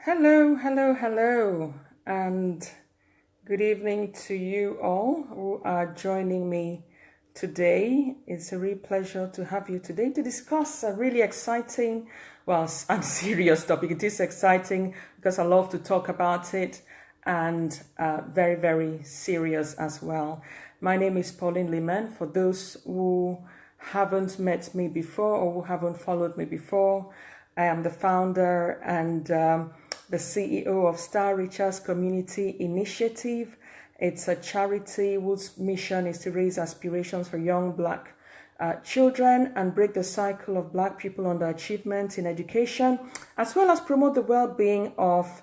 Hello, hello, hello, and good evening to you all who are joining me today. It's a real pleasure to have you today to discuss a really exciting, and serious topic. It is exciting because I love to talk about it, and very, very serious as well. My name is Pauline Liman. For those who haven't met me before or who haven't followed me before, I am the founder and the CEO of Star Reachers Community Initiative. It's a charity whose mission is to raise aspirations for young Black children and break the cycle of Black people underachievement in education, as well as promote the well-being of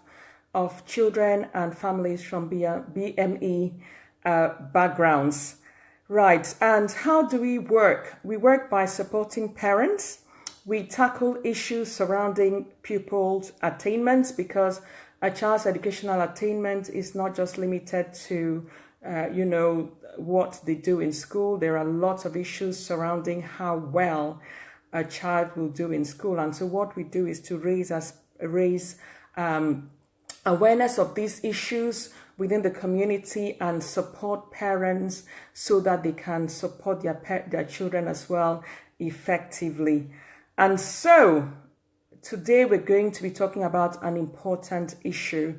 children and families from BME backgrounds. Right, and how do we work? We work by supporting parents. We tackle issues surrounding pupils' attainments because a child's educational attainment is not just limited to, what they do in school. There are lots of issues surrounding how well a child will do in school. And so what we do is to raise awareness of these issues within the community and support parents so that they can support their children as well effectively. And so today we're going to be talking about an important issue: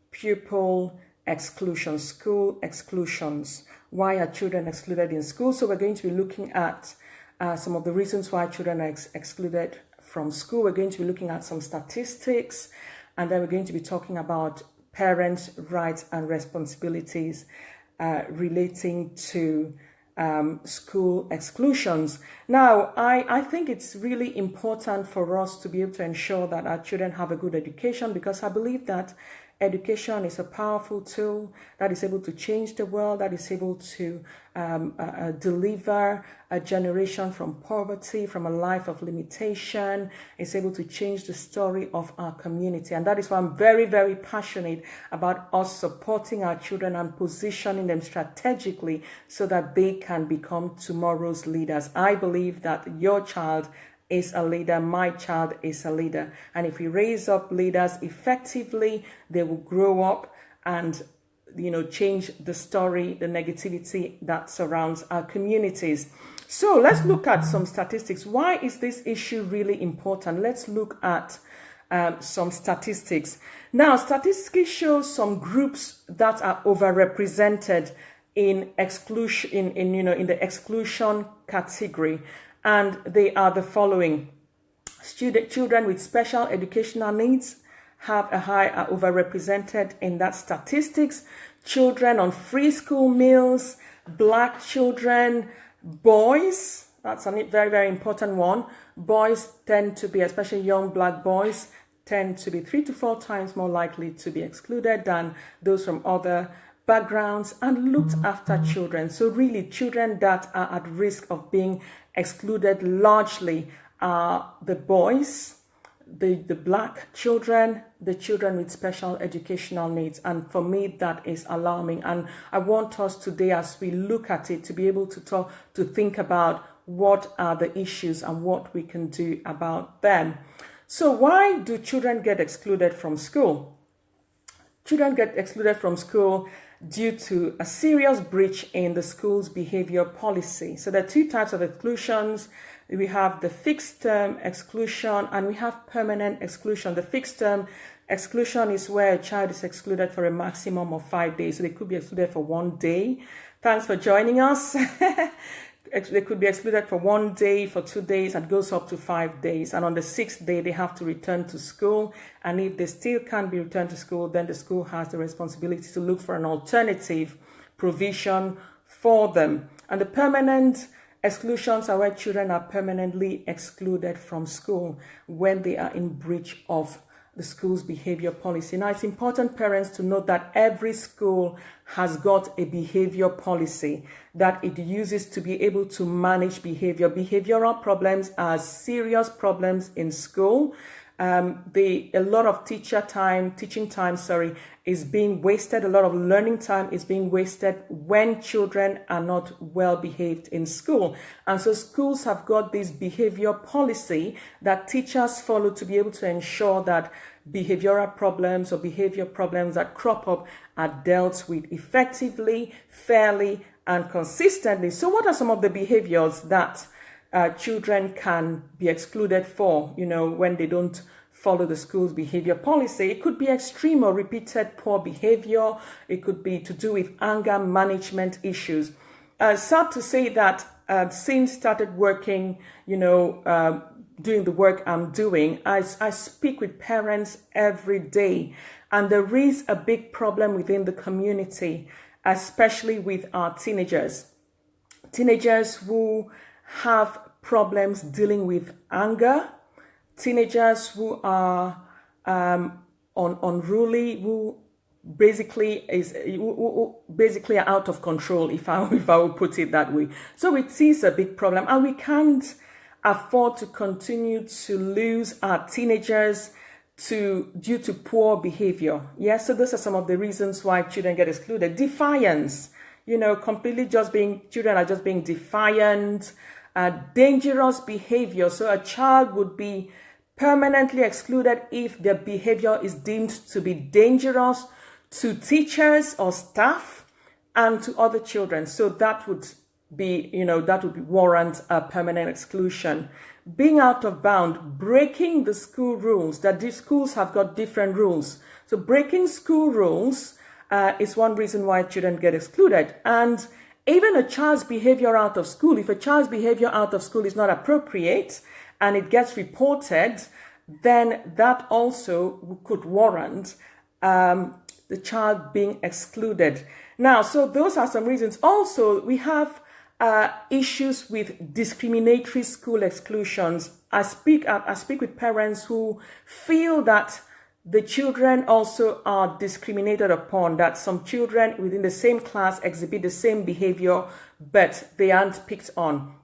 pupil exclusion, school exclusions. Why are children excluded in school? So we're going to be looking at some of the reasons why children are excluded from school. We're going to be looking at some statistics, and then we're going to be talking about parents' rights and responsibilities relating to school exclusions. Now, I think it's really important for us to be able to ensure that our children have a good education, because I believe that education is a powerful tool that is able to change the world, that is able to deliver a generation from poverty, from a life of limitation. It's able to change the story of our community. And that is why I'm very, very passionate about us supporting our children and positioning them strategically so that they can become tomorrow's leaders. I believe that your child is a leader, my child is a leader. And if we raise up leaders effectively, they will grow up and change the story, the negativity that surrounds our communities. So let's look at some statistics. Why is this issue really important? Let's look at some statistics. Now, statistics show some groups that are overrepresented in exclusion, in the exclusion category. And they are the following. Children with special educational needs are overrepresented in that statistics. Children on free school meals, Black children, boys, that's a very, very important one. Boys tend to be, especially young Black boys, tend to be 3 to 4 times more likely to be excluded than those from other backgrounds, and looked after children. So really, children that are at risk of being excluded largely are the boys, the Black children, the children with special educational needs. And for me, that is alarming. And I want us today, as we look at it, to be able to think about what are the issues and what we can do about them. So why do children get excluded from school? Children get excluded from school due to a serious breach in the school's behavior policy. So there are 2 types of exclusions. We have the fixed term exclusion and we have permanent exclusion. The fixed term exclusion is where a child is excluded for a maximum of 5 days. So they could be excluded for 1 day. Thanks for joining us. They could be excluded for 1 day, for 2 days, and goes up to 5 days. And on the 6th day, they have to return to school. And if they still can't be returned to school, then the school has the responsibility to look for an alternative provision for them. And the permanent exclusions are where children are permanently excluded from school when they are in breach of the school's behavior policy. Now, it's important, parents, to note that every school has got a behavior policy that it uses to be able to manage behavior. Behavioral problems are serious problems in school, A lot of teaching time, is being wasted. A lot of learning time is being wasted when children are not well behaved in school. And so schools have got this behavior policy that teachers follow to be able to ensure that behavioral problems or behavior problems that crop up are dealt with effectively, fairly, and consistently. So what are some of the behaviors that children can be excluded for, when they don't follow the school's behavior policy? It could be extreme or repeated poor behavior. It could be to do with anger management issues. Sad to say that since started working, doing the work I'm doing, I speak with parents every day, and there is a big problem within the community, especially with our teenagers who have problems dealing with anger, teenagers who are unruly, who basically are out of control, if I will put it that way. So it is a big problem, and we can't afford to continue to lose our teenagers due to poor behavior. Yes, so those are some of the reasons why children get excluded. Defiance, children are just being defiant. Dangerous behavior. So a child would be permanently excluded if their behavior is deemed to be dangerous to teachers or staff and to other children. So that would warrant a permanent exclusion. Being out of bound, breaking the school rules, that these schools have got different rules. So breaking school rules is one reason why children get excluded. And even a child's behavior out of school, if a child's behavior out of school is not appropriate and it gets reported, then that also could warrant the child being excluded. Now, so those are some reasons. Also, we have issues with discriminatory school exclusions. I speak with parents who feel that the children also are discriminated upon, that some children within the same class exhibit the same behavior, but they aren't picked on.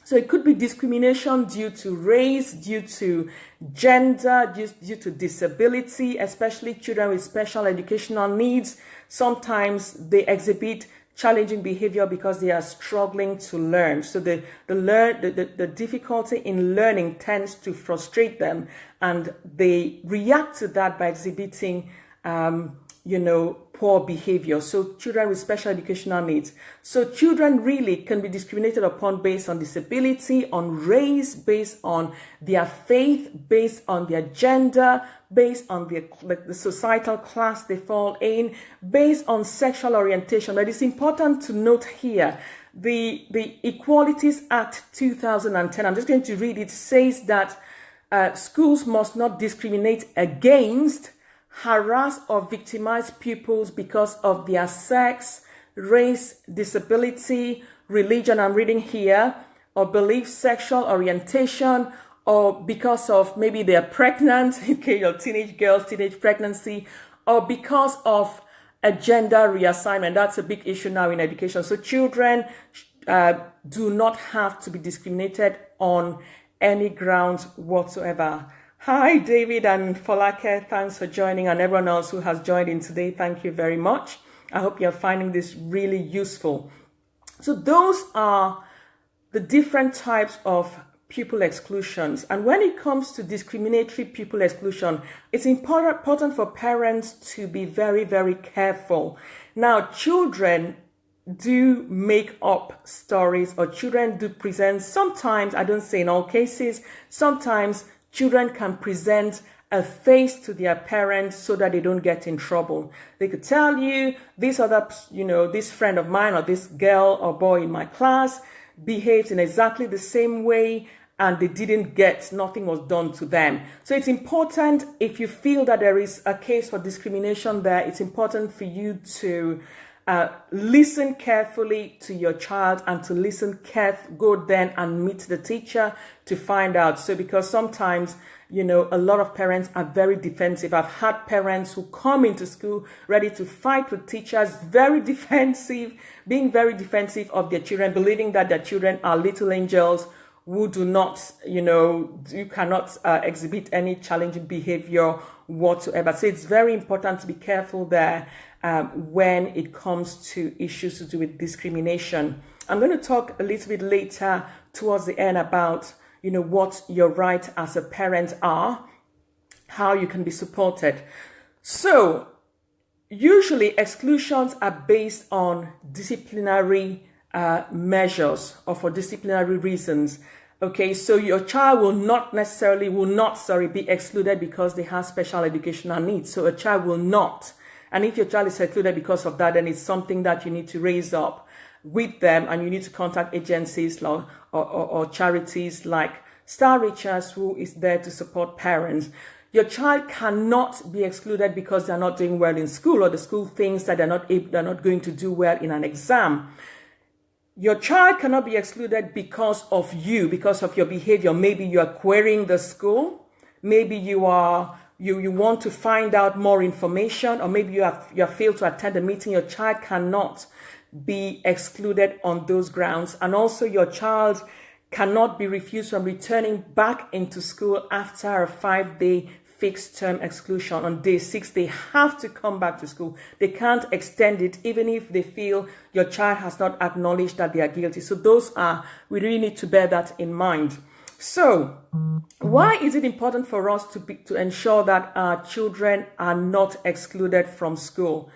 So it could be discrimination due to race, due to gender, due to disability, especially children with special educational needs. Sometimes they exhibit challenging behavior because they are struggling to learn. So the difficulty in learning tends to frustrate them, and they react to that by exhibiting poor behavior. So children with special educational needs. So children really can be discriminated upon based on disability, on race, based on their faith, based on their gender, based on the societal class they fall in, based on sexual orientation. But it's important to note here, the Equalities Act 2010, I'm just going to read it, says that schools must not discriminate against, harass or victimize pupils because of their sex, race, disability, religion, I'm reading here, or belief, sexual orientation, or because of maybe they're pregnant, okay, or teenage girls, teenage pregnancy, or because of a gender reassignment. That's a big issue now in education. So children do not have to be discriminated on any grounds whatsoever. Hi, David and Folake. Thanks for joining, and everyone else who has joined in today. Thank you very much. I hope you're finding this really useful. So those are the different types of pupil exclusions. And when it comes to discriminatory pupil exclusion, it's important for parents to be very, very careful. Now, children do make up stories, or children do present. Sometimes, I don't say in all cases, sometimes children can present a face to their parents so that they don't get in trouble. They could tell you, this friend of mine or this girl or boy in my class behaved in exactly the same way, and nothing was done to them. So it's important, if you feel that there is a case for discrimination there, it's important for you to listen carefully to your child and to go then and meet the teacher to find out. So because sometimes, a lot of parents are very defensive. I've had parents who come into school ready to fight with teachers, being very defensive of their children, believing that their children are little angels who do not, you cannot exhibit any challenging behavior whatsoever. So it's very important to be careful there when it comes to issues to do with discrimination. I'm going to talk a little bit later towards the end about, what your rights as a parent are, how you can be supported. So usually exclusions are based on disciplinary measures or for disciplinary reasons. Okay, so your child will not be excluded because they have special educational needs. So a child will not. And if your child is excluded because of that, then it's something that you need to raise up with them, and you need to contact agencies or charities like Star Reachers, who is there to support parents. Your child cannot be excluded because they're not doing well in school, or the school thinks that they're not going to do well in an exam. Your child cannot be excluded because of you, because of your behavior. Maybe you are querying the school. Maybe you want to find out more information, or maybe you have failed to attend a meeting. Your child cannot be excluded on those grounds. And also your child cannot be refused from returning back into school after a 5-day fixed term exclusion. On day 6, they have to come back to school. They can't extend it even if they feel your child has not acknowledged that they are guilty. So we really need to bear that in mind. So why is it important for us to ensure that our children are not excluded from school?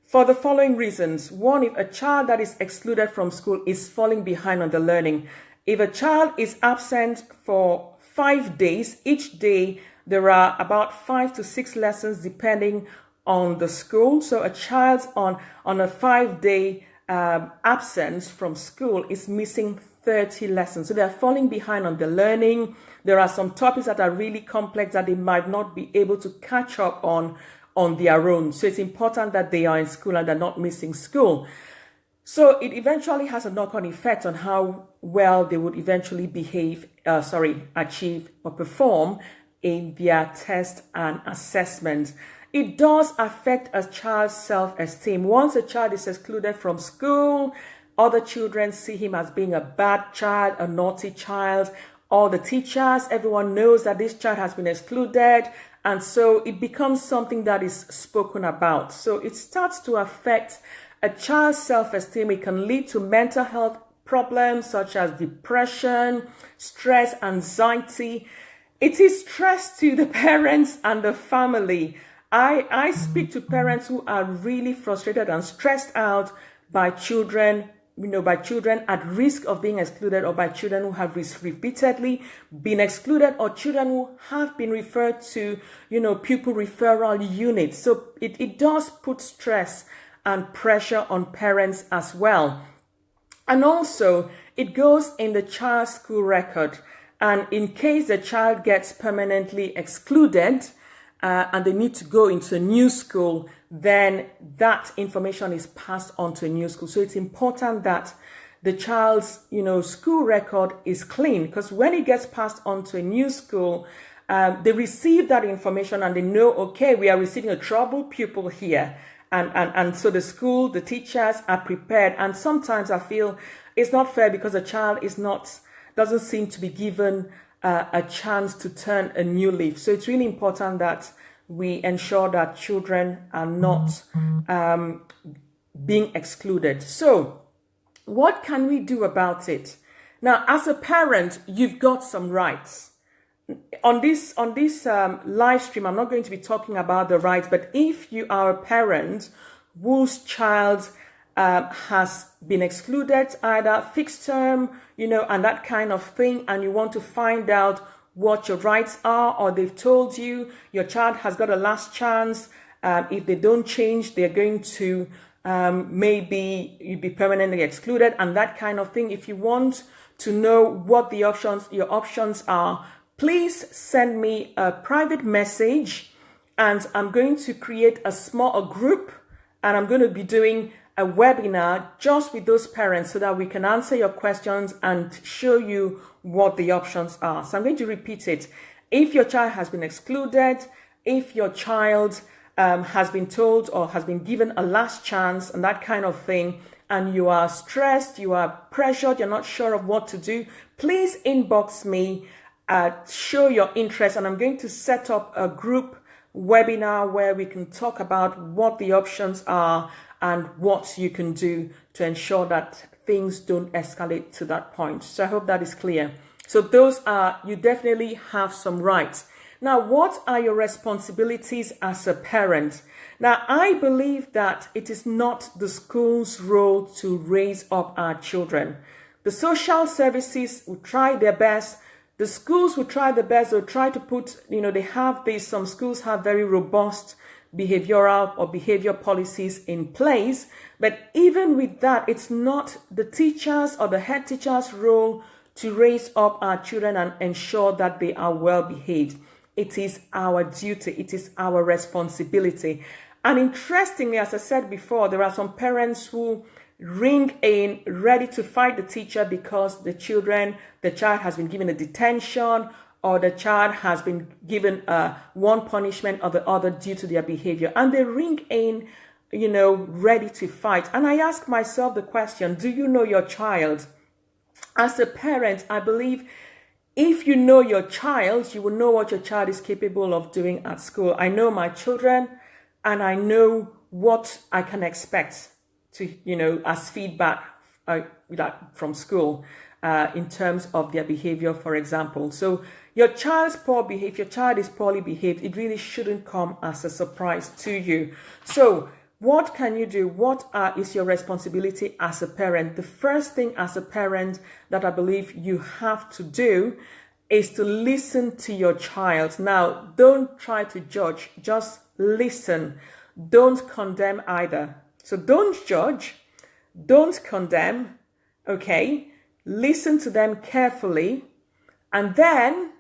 For the following reasons. One, if a child that is excluded from school is falling behind on the learning. If a child is absent for 5 days, each day there are about 5 to 6 lessons depending on the school. So a child on a 5-day absence from school is missing 30 lessons. So they're falling behind on the learning. There are some topics that are really complex that they might not be able to catch up on their own. So it's important that they are in school and they're not missing school. So it eventually has a knock-on effect on how well they would eventually achieve or perform in their test and assessment. It does affect a child's self-esteem. Once a child is excluded from school, other children see him as being a bad child, a naughty child. All the teachers, everyone knows that this child has been excluded. And so it becomes something that is spoken about. So it starts to affect a child's self-esteem. It can lead to mental health problems such as depression, stress, anxiety. It is stress to the parents and the family. I speak to parents who are really frustrated and stressed out by children, by children at risk of being excluded, or by children who have repeatedly been excluded, or children who have been referred to, pupil referral units. So it does put stress and pressure on parents as well. And also, it goes in the child's school record. And in case the child gets permanently excluded and they need to go into a new school, then that information is passed on to a new school. So it's important that the child's, school record is clean, because when it gets passed on to a new school, they receive that information and they know, okay, we are receiving a troubled pupil here. And so the school, the teachers are prepared. And sometimes I feel it's not fair because the child doesn't seem to be given a chance to turn a new leaf. So it's really important that we ensure that children are not being excluded. So what can we do about it? Now, as a parent, you've got some rights. On this live stream, I'm not going to be talking about the rights, but if you are a parent whose child has been excluded, either fixed term, and that kind of thing, and you want to find out what your rights are, or they've told you your child has got a last chance, if they don't change, they're going to maybe you'd be permanently excluded, and that kind of thing. If you want to know what your options are, please send me a private message, and I'm going to create a group, and I'm going to be doing a webinar just with those parents so that we can answer your questions and show you what the options are. So I'm going to repeat it. If your child has been excluded, if your child has been told or has been given a last chance and that kind of thing, and you are stressed, you are pressured, you're not sure of what to do, please inbox me, show your interest, and I'm going to set up a group webinar where we can talk about what the options are and what you can do to ensure that things don't escalate to that point. So I hope that is clear. So those are, you definitely have some rights. Now, what are your responsibilities as a parent? Now, I believe that it is not the school's role to raise up our children. The social services will try their best. The schools will try their best. They'll try to put, they have this, some schools have very robust behavioral or behavior policies in place. But even with that, it's not the teachers or the head teacher's role to raise up our children and ensure that they are well behaved. It is our duty. It is our responsibility. And interestingly, as I said before, there are some parents who ring in ready to fight the teacher because the child has been given a detention, or the child has been given one punishment or the other due to their behavior. And they ring in, ready to fight. And I ask myself the question, do you know your child? As a parent, I believe if you know your child, you will know what your child is capable of doing at school. I know my children, and I know what I can expect to, as feedback from school in terms of their behavior, for example. So your child's poor behavior, if your child is poorly behaved, it really shouldn't come as a surprise to you. So what can you do? What is your responsibility as a parent? The first thing as a parent that I believe you have to do is to listen to your child. Now, don't try to judge, just listen. Don't condemn either. So don't judge, don't condemn, okay? Listen to them carefully, and then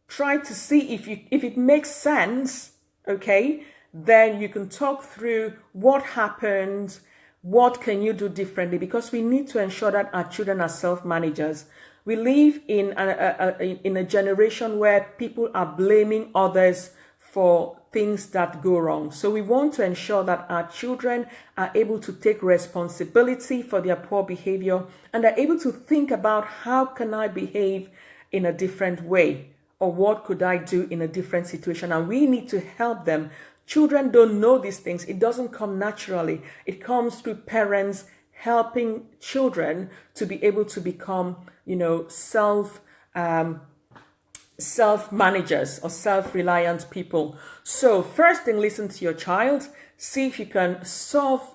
try to see if it makes sense, okay? Then you can talk through what happened, what can you do differently, because we need to ensure that our children are self-managers. We live in a generation where people are blaming others for things that go wrong. So we want to ensure that our children are able to take responsibility for their poor behavior, and are able to think about how can I behave in a different way, or what could I do in a different situation. And we need to help them. Children don't know these things. It doesn't come naturally. It comes through parents helping children to be able to become, self-managers or self-reliant people. So first thing, listen to your child. See if you can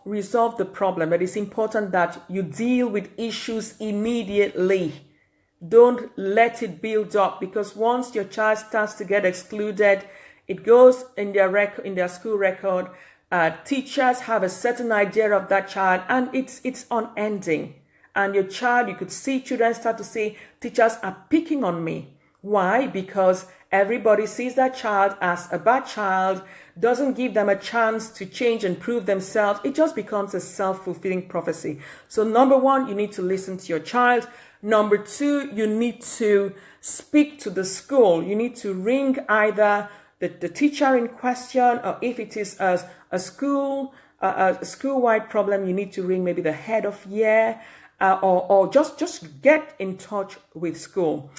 resolve the problem. It is important that you deal with issues immediately. Don't let it build up, because once your child starts to get excluded, it goes in their school record. Teachers have a certain idea of that child, and it's unending. And your child, you could see children start to say, teachers are picking on me. Why? Because everybody sees that child as a bad child, doesn't give them a chance to change and prove themselves. It just becomes a self-fulfilling prophecy. So number one, you need to listen to your child. Number two, you need to speak to the school. You need to ring either the teacher in question, or if it is a school-wide problem, you need to ring maybe the head of year, or just get in touch with school.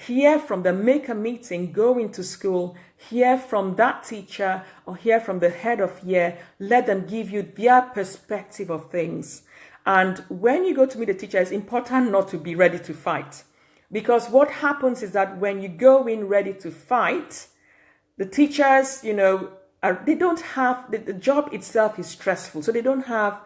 Hear from them, make a meeting, go into school, hear from that teacher or hear from the head of year. Let them give you their perspective of things. And when you go to meet the teacher, it's important not to be ready to fight. Because what happens is that when you go in ready to fight, the teachers, they don't have, the job itself is stressful. So they don't have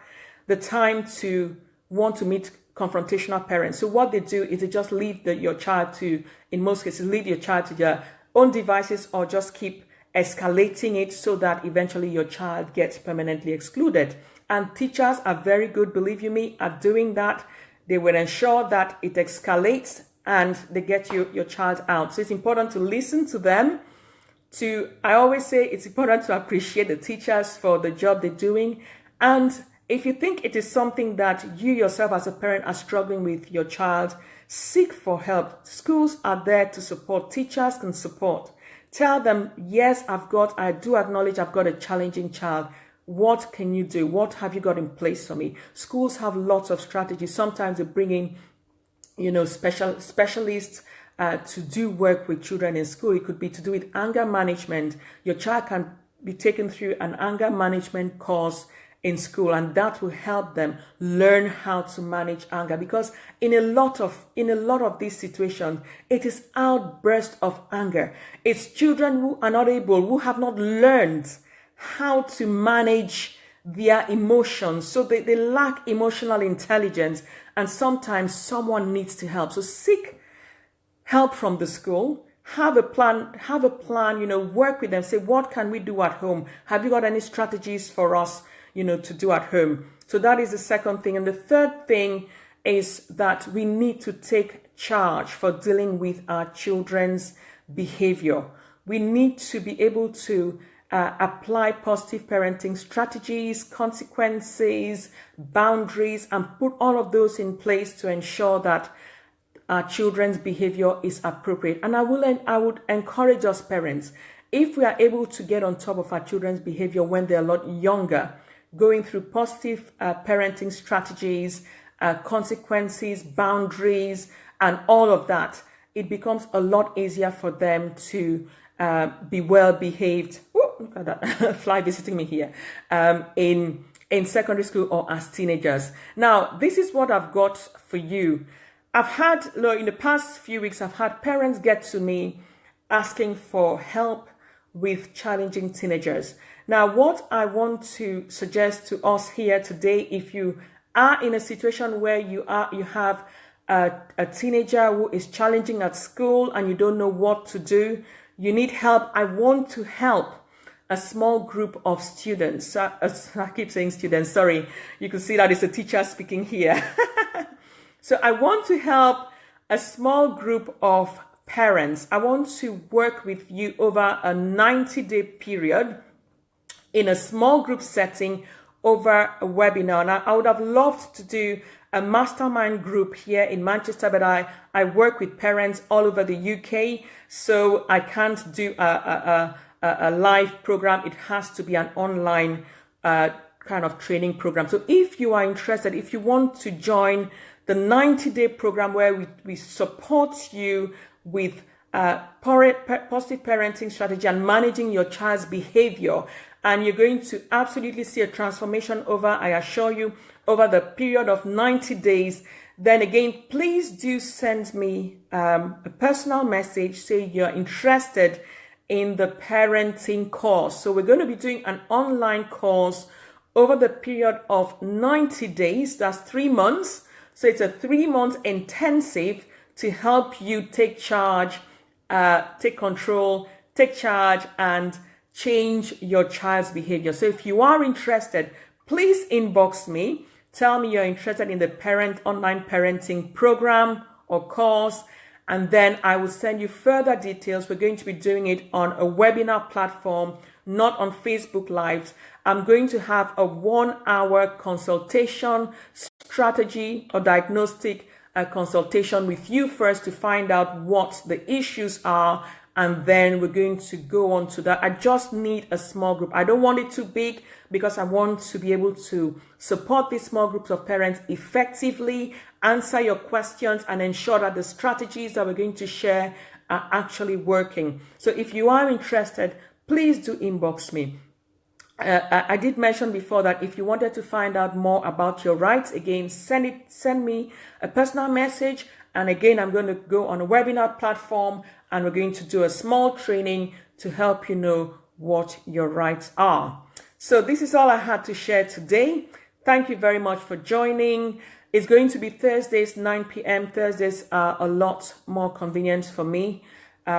the time to want to meet confrontational parents. So what they do is they just leave your child to, in most cases, leave your child to their own devices, or just keep escalating it so that eventually your child gets permanently excluded. And teachers are very good, believe you me, at doing that. They will ensure that it escalates and they get your child out. So it's important to listen to them. I always say it's important to appreciate the teachers for the job they're doing. And if you think it is something that you yourself as a parent are struggling with your child, seek for help. Schools are there to support. Teachers can support. Tell them, yes, I do acknowledge I've got a challenging child. What can you do? What have you got in place for me? Schools have lots of strategies. Sometimes they bring in, specialists to do work with children in school. It could be to do with anger management. Your child can be taken through an anger management course in school, and that will help them learn how to manage anger, because in a lot of these situations, it is outburst of anger. It's children who are not able, who have not learned how to manage their emotions. So they lack emotional intelligence, and sometimes someone needs to help. So seek help from the school. Have a plan, work with them. Say, what can we do at home? Have you got any strategies for us, to do at home? So that is the second thing. And the third thing is that we need to take charge for dealing with our children's behavior. We need to be able to apply positive parenting strategies, consequences, boundaries, and put all of those in place to ensure that our children's behavior is appropriate. And I would encourage us parents, if we are able to get on top of our children's behavior when they're a lot younger, going through positive parenting strategies, consequences, boundaries, and all of that, it becomes a lot easier for them to be well behaved. Oh, look at that fly visiting me here. In secondary school or as teenagers. Now, this is what I've got for you. I've had, in the past few weeks, I've had parents get to me asking for help with challenging teenagers. Now, what I want to suggest to us here today, if you are in a situation where you have a teenager who is challenging at school and you don't know what to do, you need help. I want to help a small group of students. I keep saying students, sorry. You can see that it's a teacher speaking here. So I want to help a small group of parents. I want to work with you over a 90-day period in a small group setting over a webinar. Now, I would have loved to do a mastermind group here in Manchester, but I work with parents all over the UK, so I can't do a live program. It has to be an online kind of training program. So if you are interested, if you want to join the 90-day program where we support you with positive parenting strategy and managing your child's behavior, and you're going to absolutely see a transformation I assure you, over the period of 90 days, then again, please do send me a personal message, say you're interested in the parenting course. So we're going to be doing an online course over the period of 90 days. That's 3 months. So it's a 3 month intensive to help you take charge, take control, take charge, and change your child's behavior. So if you are interested, please inbox me. Tell me you're interested in the online parenting program or course, and then I will send you further details. We're going to be doing it on a webinar platform, not on Facebook Lives. I'm going to have a 1-hour consultation, strategy or diagnostic consultation with you first to find out what the issues are, and then we're going to go on to that. I just need a small group. I don't want it too big because I want to be able to support these small groups of parents effectively, answer your questions, and ensure that the strategies that we're going to share are actually working. So if you are interested, please do inbox me. I did mention before that if you wanted to find out more about your rights, again, send me a personal message. And again, I'm going to go on a webinar platform and we're going to do a small training to help you know what your rights are. So this is all I had to share today. Thank you very much for joining. It's going to be Thursdays, 9 p.m. Thursdays are a lot more convenient for me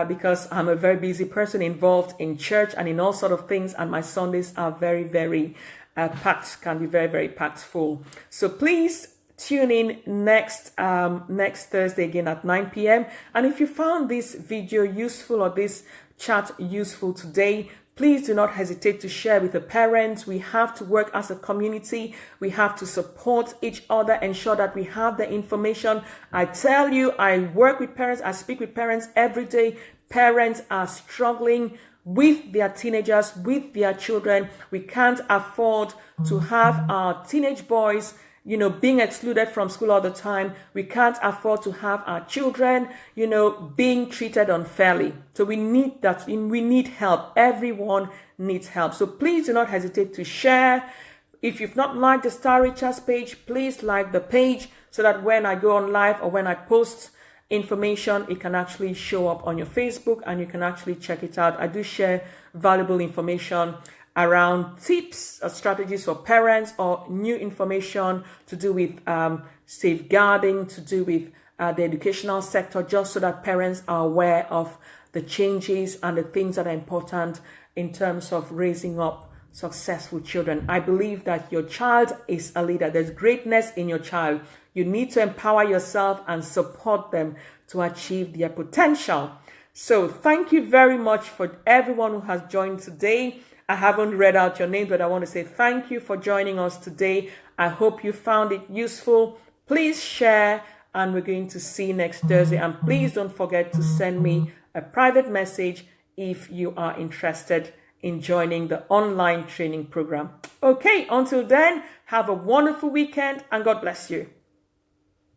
because I'm a very busy person involved in church and in all sort of things. And my Sundays are very, very packed, can be very, very packed full. So please tune in next Thursday again at 9 p.m. And if you found this video useful or this chat useful today, please do not hesitate to share with the parents. We have to work as a community. We have to support each other, ensure that we have the information. I tell you, I work with parents. I speak with parents every day. Parents are struggling with their teenagers, with their children. We can't afford to have our teenage boys, being excluded from school all the time. We can't afford to have our children, being treated unfairly. So we need that. We need help. Everyone needs help. So please do not hesitate to share. If you've not liked the Star Richards page, please like the page so that when I go on live or when I post information, it can actually show up on your Facebook and you can actually check it out. I do share valuable information around tips or strategies for parents, or new information to do with safeguarding, to do with the educational sector, just so that parents are aware of the changes and the things that are important in terms of raising up successful children. I believe that your child is a leader. There's greatness in your child. You need to empower yourself and support them to achieve their potential. So thank you very much for everyone who has joined today. I haven't read out your name, but I want to say thank you for joining us today. I hope you found it useful. Please share, and we're going to see you next Thursday. And please don't forget to send me a private message if you are interested in joining the online training program. Okay, until then, have a wonderful weekend and God bless you.